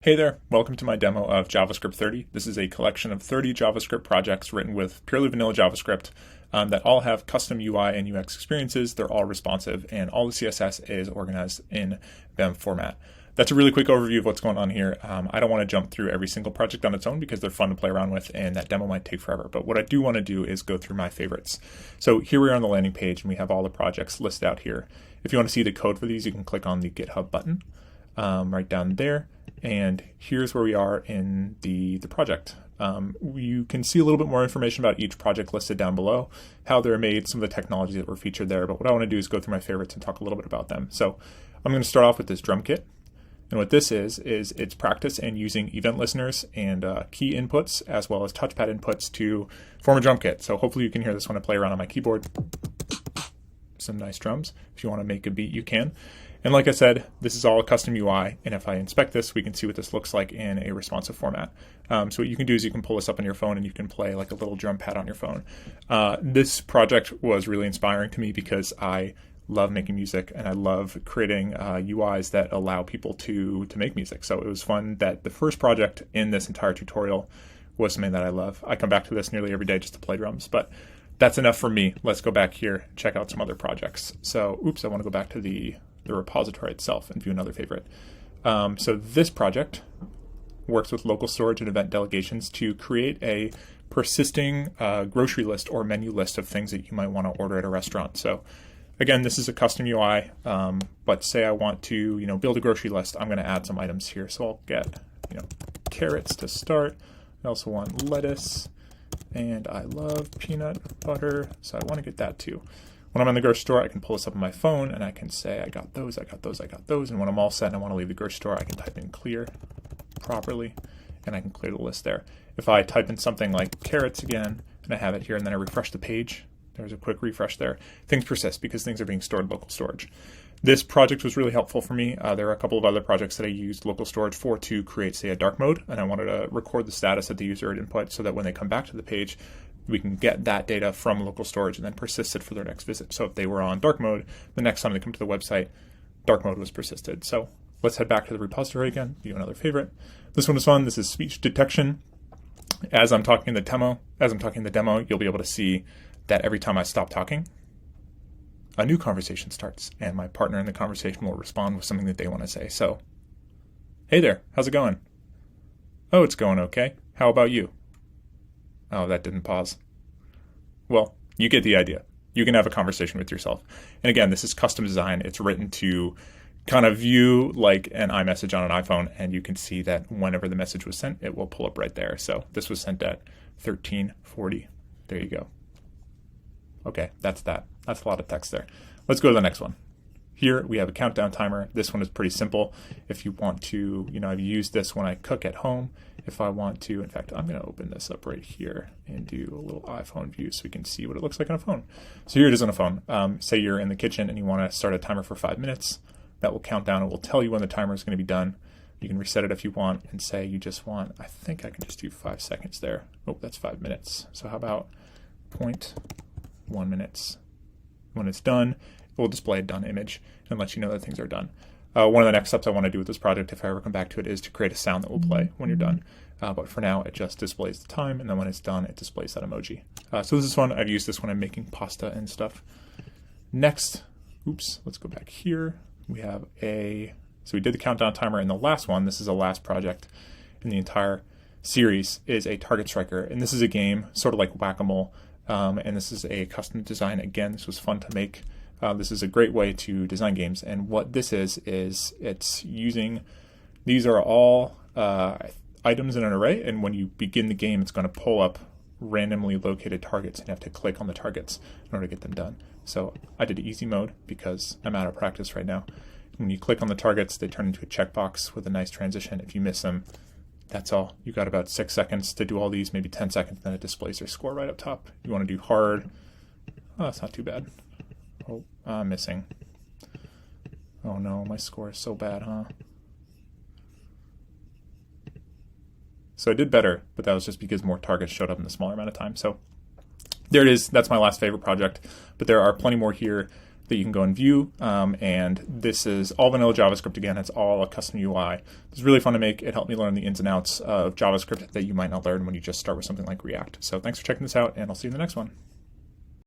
Hey there, welcome to my demo of JavaScript 30. This is a collection of 30 JavaScript projects written with purely vanilla JavaScript that all have custom UI and UX experiences. They're all responsive, and all the CSS is organized in BEM format. That's a really quick overview of what's going on here. I don't want to jump through every single project on its own because they're fun to play around with, and that demo might take forever. But what I do want to do is go through my favorites. So here we are on the landing page, and we have all the projects listed out here. If you want to see the code for these, you can click on the GitHub button right down there. And here's where we are in the project. You can see a little bit more information about each project listed down below, how they're made, some of the technologies that were featured there. But what I want to do is go through my favorites and talk a little bit about them. So I'm going to start off with this drum kit. And what this is it's practice and using event listeners and key inputs as well as touchpad inputs to form a drum kit. So hopefully you can hear this when I play around on my keyboard. Some nice drums. If you want to make a beat, you can. And like I said, this is all a custom UI, and if I inspect this, we can see what this looks like in a responsive format. So what you can do is you can pull this up on your phone and you can play like a little drum pad on your phone. This project was really inspiring to me because I love making music and I love creating UIs that allow people to make music. So it was fun that the first project in this entire tutorial was something that I love. I come back to this nearly every day just to play drums, but that's enough for me. Let's go back here, check out some other projects. So, I want to go back to the repository itself and view another favorite. So this project works with local storage and event delegations to create a persisting grocery list or menu list of things that you might want to order at a restaurant. So again, this is a custom UI, but say I want to, build a grocery list. I'm going to add some items here. So I'll get, carrots to start. I also want lettuce, and I love peanut butter, so I want to get that too. When I'm in the grocery store, I can pull this up on my phone and I can say, I got those, I got those, I got those. And when I'm all set and I want to leave the grocery store, I can type in clear properly and I can clear the list there. If I type in something like carrots again and I have it here and then I refresh the page, there's a quick refresh there, things persist because things are being stored in local storage. This project was really helpful for me. There are a couple of other projects that I used local storage for to create, say, a dark mode, and I wanted to record the status that the user had input so that when they come back to the page, we can get that data from local storage and then persist it for their next visit. So if they were on dark mode, the next time they come to the website, dark mode was persisted. So let's head back to the repository again, view another favorite. This one is fun. This is speech detection. As I'm talking in the demo, you'll be able to see that every time I stop talking, a new conversation starts, and my partner in the conversation will respond with something that they want to say. So, hey there, how's it going? Oh, it's going okay. How about you? Oh, that didn't pause. Well, you get the idea. You can have a conversation with yourself. And again, this is custom design. It's written to kind of view like an iMessage on an iPhone, and you can see that whenever the message was sent, it will pull up right there. So this was sent at 13:40. There you go. Okay, that's that. That's a lot of text there. Let's go to the next one. Here we have a countdown timer. This one is pretty simple. If you want to, I've used this when I cook at home. If I want to, in fact, I'm going to open this up right here and do a little iPhone view so we can see what it looks like on a phone. So here it is on a phone. Say you're in the kitchen and you want to start a timer for 5 minutes. That will count down. It will tell you when the timer is going to be done. You can reset it if you want and say you just want, I think I can just do 5 seconds there. Oh, that's 5 minutes. So how about 0.1 minutes? When it's done, it will display a done image and let you know that things are done. One of the next steps I want to do with this project, if I ever come back to it, is to create a sound that will play when you're done. But for now, it just displays the time, and then when it's done, it displays that emoji. So this is fun. I've used this when I'm making pasta and stuff. Next, let's go back here. We have so we did the countdown timer, and the last one, this is the last project in the entire series, is a target striker. And this is a game, sort of like Whack-A-Mole, and this is a custom design. Again, this was fun to make. This is a great way to design games, and what this is it's using, these are all items in an array, and when you begin the game, it's going to pull up randomly located targets, and you have to click on the targets in order to get them done. So I did easy mode because I'm out of practice right now. When you click on the targets, they turn into a checkbox with a nice transition. If you miss them, that's all. You got about 6 seconds to do all these, maybe 10 seconds, then it displays your score right up top. You want to do hard. Oh, that's not too bad. Oh, I'm missing. Oh no, my score is so bad, huh? So I did better, but that was just because more targets showed up in a smaller amount of time. So there it is. That's my last favorite project, but there are plenty more here. that you can go and view. And this is all vanilla JavaScript again. It's all a custom UI. It's really fun to make. It helped me learn the ins and outs of JavaScript that you might not learn when you just start with something like React. So thanks for checking this out, and I'll see you in the next one.